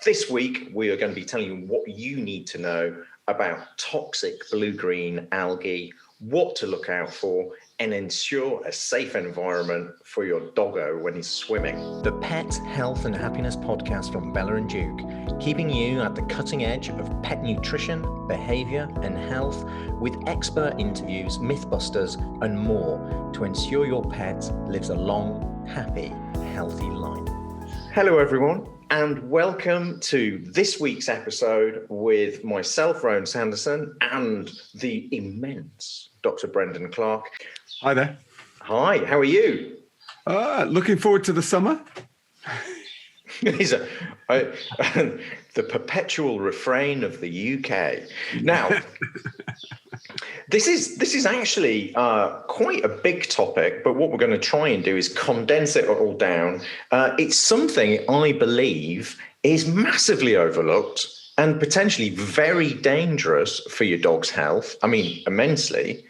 This week, we are going to be telling you what you need to know about toxic blue-green algae, what to look out for, and ensure a safe environment for your doggo when he's swimming. The Pet Health and Happiness podcast from Bella+Duke, keeping you at the cutting edge of pet nutrition, behavior, and health with expert interviews, mythbusters, and more to ensure your pet lives a long, happy, healthy life. Hello, everyone, and welcome to this week's episode with myself, Rowan Sanderson, and the immense Dr. Brendan Clarke. Hi there. Hi, how are you? Looking forward to the summer. The perpetual refrain of the UK. Now, this is actually quite a big topic, but what we're going to try and do is condense it all down. It's something I believe is massively overlooked and potentially very dangerous for your dog's health. I mean, immensely.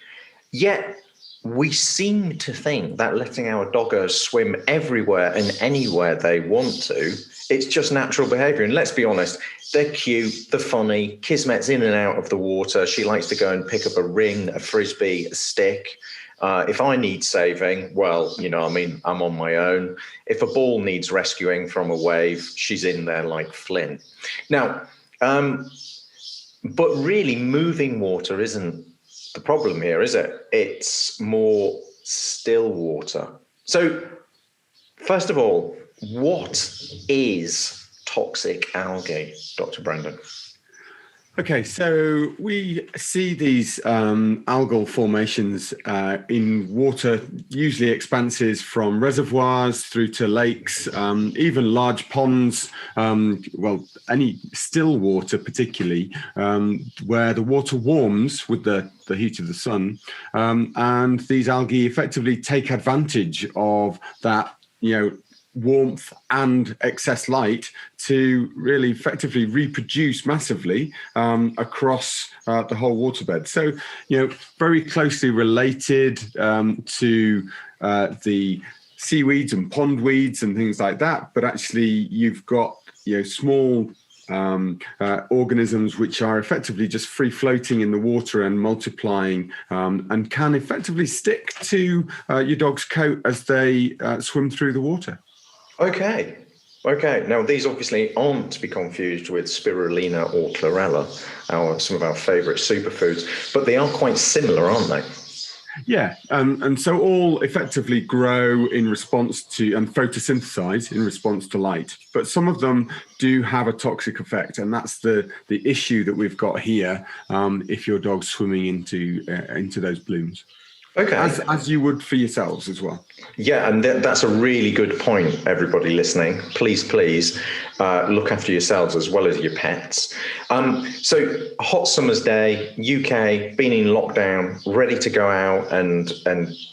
Yet we seem to think that letting our doggos swim everywhere and anywhere they want to, it's just natural behavior. And let's be honest, they're cute, they're funny. Kismet's in and out of the water. She likes to go and pick up a ring, a frisbee, a stick. If I need saving, well, I'm on my own. If a ball needs rescuing from a wave, she's in there like Flint. Now, but really moving water isn't the problem here, is it? It's more still water. So, first of all, what is toxic algae, Dr. Brendan? Okay, so we see these algal formations in water, usually expanses from reservoirs through to lakes, even large ponds, any still water particularly, where the water warms with the heat of the sun, and these algae effectively take advantage of that, warmth and excess light to really effectively reproduce massively across the whole waterbed. So, very closely related to the seaweeds and pond weeds and things like that. But actually, you've got small organisms which are effectively just free floating in the water and multiplying and can effectively stick to your dog's coat as they swim through the water. Okay. Now, these obviously aren't to be confused with spirulina or chlorella, some of our favourite superfoods, but they are quite similar, aren't they? Yeah, and so all effectively grow in response to and photosynthesize in response to light. But some of them do have a toxic effect, and that's the issue that we've got here if your dog's swimming into those blooms. Okay. As you would for yourselves as well. Yeah, and that's a really good point, everybody listening. Please, look after yourselves as well as your pets. So, hot summer's day, UK, been in lockdown, ready to go out and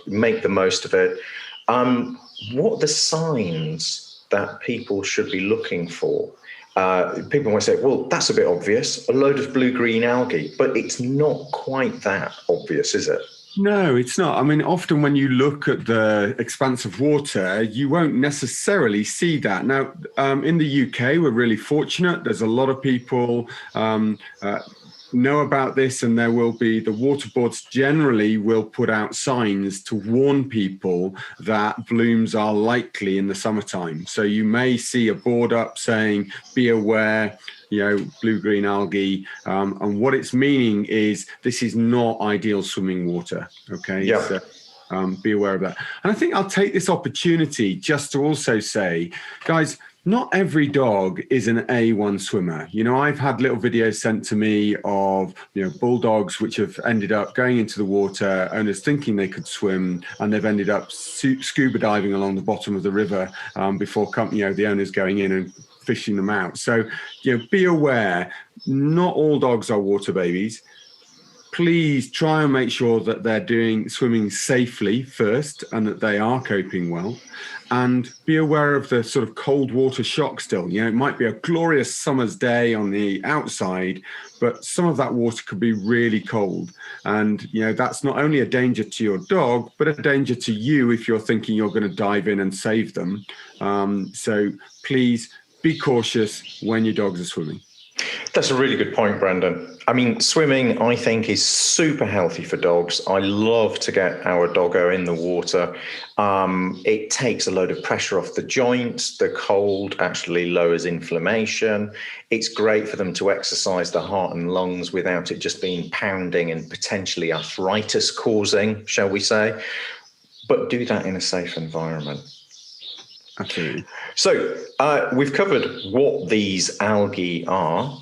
make the most of it. What are the signs that people should be looking for? People might say, well, that's a bit obvious, a load of blue-green algae, but it's not quite that obvious, is it? No, it's not. I mean, often when you look at the expanse of water, you won't necessarily see that. Now, in the UK, we're really fortunate. There's a lot of people know about this, and there will be the water boards generally will put out signs to warn people that blooms are likely in the summertime. So you may see a board up saying, be aware, blue-green algae. And what it's meaning is this is not ideal swimming water. Okay. Yeah. So be aware of that. And I think I'll take this opportunity just to also say, guys, not every dog is an A1 swimmer. I've had little videos sent to me of, bulldogs which have ended up going into the water, owners thinking they could swim, and they've ended up scuba diving along the bottom of the river before, the owners going in and fishing them out. So, be aware, not all dogs are water babies. Please try and make sure that they're swimming safely first and that they are coping well. And be aware of the sort of cold water shock still. It might be a glorious summer's day on the outside, but some of that water could be really cold. And, that's not only a danger to your dog, but a danger to you if you're thinking you're going to dive in and save them. So please be cautious when your dogs are swimming. That's a really good point, Brendan. I mean, swimming, I think, is super healthy for dogs. I love to get our doggo in the water. It takes a load of pressure off the joints. The cold actually lowers inflammation. It's great for them to exercise the heart and lungs without it just being pounding and potentially arthritis causing, shall we say. But do that in a safe environment. Absolutely. So we've covered what these algae are.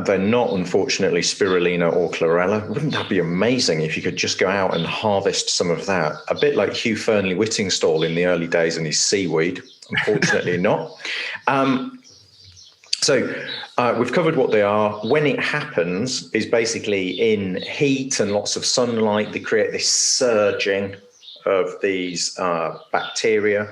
They're not, unfortunately, spirulina or chlorella. Wouldn't that be amazing if you could just go out and harvest some of that? A bit like Hugh Fearnley-Whittingstall in the early days and his seaweed. Unfortunately not. So we've covered what they are. When it happens is basically in heat and lots of sunlight. They create this surging of these bacteria.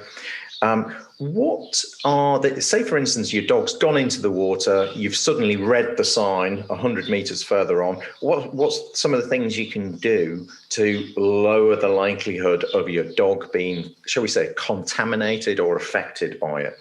What are the, say for instance, your dog's gone into the water, you've suddenly read the sign 100 meters further on. What's some of the things you can do to lower the likelihood of your dog being, shall we say, contaminated or affected by it?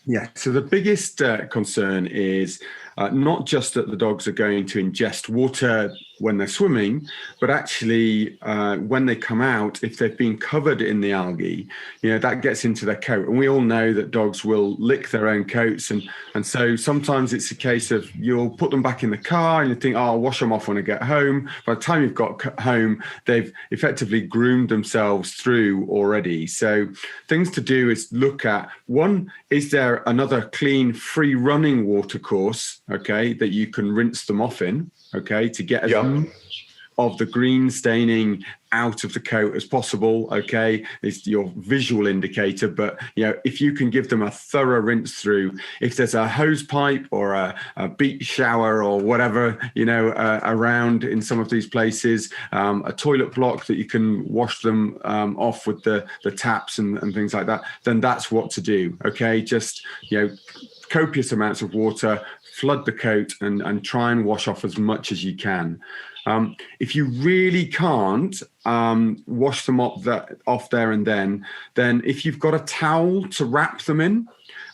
Yeah, so the biggest concern is not just that the dogs are going to ingest water when they're swimming, but actually when they come out, if they've been covered in the algae, that gets into their coat. And we all know that dogs will lick their own coats. And so sometimes it's a case of you'll put them back in the car and you think, oh, I'll wash them off when I get home. By the time you've got home, they've effectively groomed themselves through already. So things to do is look at, one, is there another clean, free running water course, okay, that you can rinse them off in? Okay, to get as much of the green staining out of the coat as possible. Okay, it's your visual indicator, but if you can give them a thorough rinse through, if there's a hose pipe or a beach shower or whatever around in some of these places, a toilet block that you can wash them off with the taps and things like that, then that's what to do. Okay, just copious amounts of water, flood the coat and try and wash off as much as you can. If you really can't wash them off there and then if you've got a towel to wrap them in,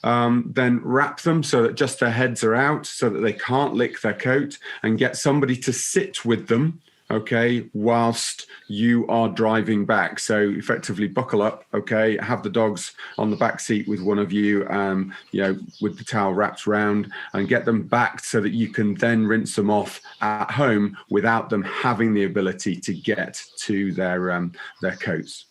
then wrap them so that just their heads are out so that they can't lick their coat, and get somebody to sit with them, okay, whilst you are driving back. So effectively buckle up, okay, have the dogs on the back seat with one of you, with the towel wrapped around, and get them back so that you can then rinse them off at home without them having the ability to get to their coats.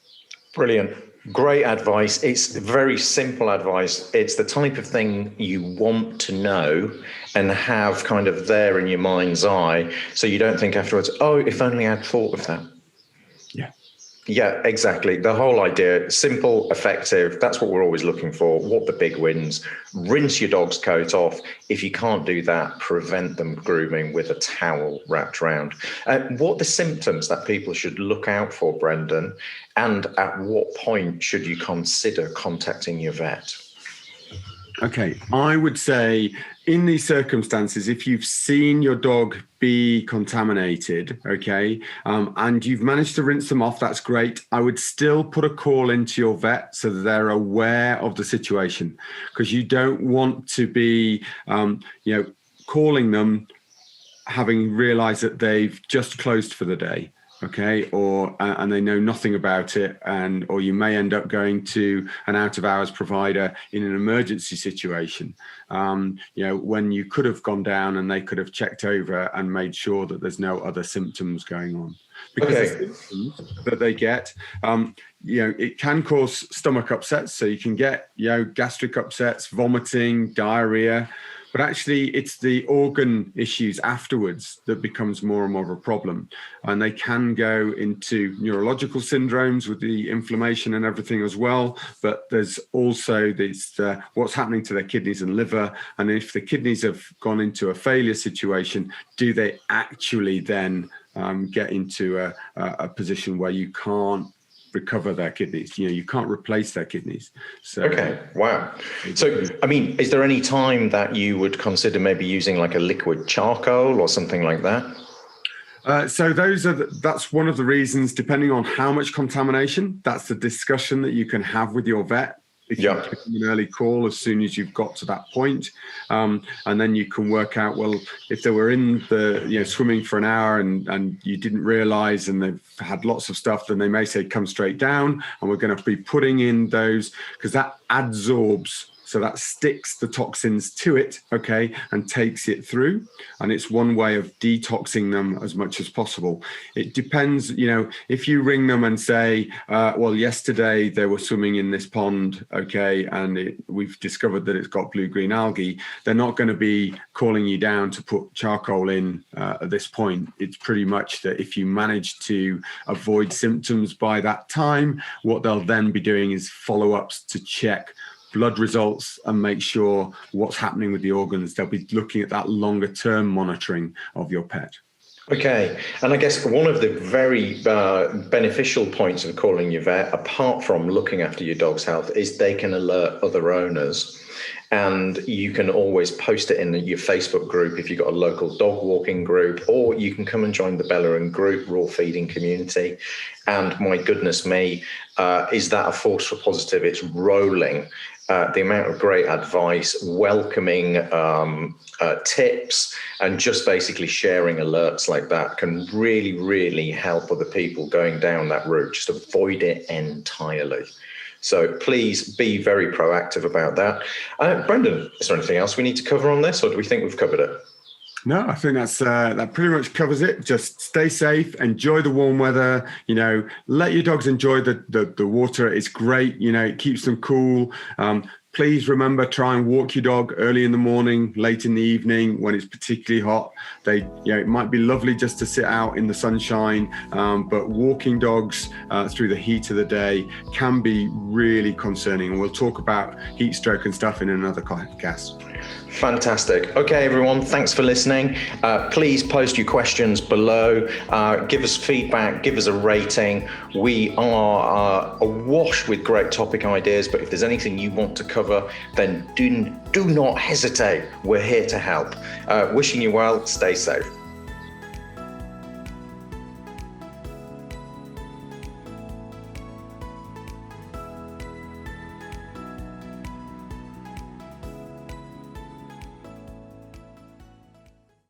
Brilliant. Great advice. It's very simple advice. It's the type of thing you want to know and have kind of there in your mind's eye, so you don't think afterwards, oh, if only I'd thought of that. Yeah, exactly. The whole idea, simple, effective. That's what we're always looking for. What the big wins. Rinse your dog's coat off. If you can't do that, prevent them grooming with a towel wrapped around. What are the symptoms that people should look out for, Brendan? And at what point should you consider contacting your vet? Okay, I would say in these circumstances, if you've seen your dog be contaminated, okay, and you've managed to rinse them off, that's great. I would still put a call into your vet so that they're aware of the situation, because you don't want to be, calling them having realized that they've just closed for the day. Okay, or and they know nothing about it, or you may end up going to an out-of-hours provider in an emergency situation. When you could have gone down and they could have checked over and made sure that there's no other symptoms going on. Because the symptoms that they get, it can cause stomach upsets. So you can get, gastric upsets, vomiting, diarrhea. But actually, it's the organ issues afterwards that becomes more and more of a problem. And they can go into neurological syndromes with the inflammation and everything as well. But there's also this, what's happening to their kidneys and liver. And if the kidneys have gone into a failure situation, do they actually then get into a position where you can't recover their kidneys? You can't replace their kidneys. So okay, wow. So I mean, is there any time that you would consider maybe using like a liquid charcoal or something like that? So that's one of the reasons, depending on how much contamination, that's the discussion that you can have with your vet. if you give them an early call as soon as you've got to that point. And then you can work out, well, if they were in the, swimming for an hour and you didn't realize and they've had lots of stuff, then they may say, come straight down. And we're going to be putting in those, because that adsorbs. So that sticks the toxins to it, okay, and takes it through. And it's one way of detoxing them as much as possible. It depends, if you ring them and say, well, yesterday they were swimming in this pond, okay, and we've discovered that it's got blue-green algae, they're not going to be calling you down to put charcoal in at this point. It's pretty much that if you manage to avoid symptoms by that time, what they'll then be doing is follow-ups to check blood results and make sure what's happening with the organs. They'll be looking at that longer term monitoring of your pet. Okay. And I guess one of the very beneficial points of calling your vet, apart from looking after your dog's health, is they can alert other owners. And you can always post it in your Facebook group if you've got a local dog walking group, or you can come and join the Bella & Group raw feeding community. And my goodness me, is that a force for positive? It's rolling. The amount of great advice, welcoming tips, and just basically sharing alerts like that can really, really help other people going down that route. Just avoid it entirely. So please be very proactive about that. Brendan, is there anything else we need to cover on this, or do we think we've covered it? No, I think that pretty much covers it. Just stay safe, enjoy the warm weather, let your dogs enjoy the water. It's great, it keeps them cool. Please remember, try and walk your dog early in the morning, late in the evening when it's particularly hot. It might be lovely just to sit out in the sunshine, but walking dogs through the heat of the day can be really concerning. And we'll talk about heat stroke and stuff in another podcast. Fantastic. Okay, everyone, thanks for listening. Please post your questions below. Give us feedback, give us a rating. We are awash with great topic ideas, but if there's anything you want to cover, then do not hesitate. We're here to help. Wishing you well. Stay safe.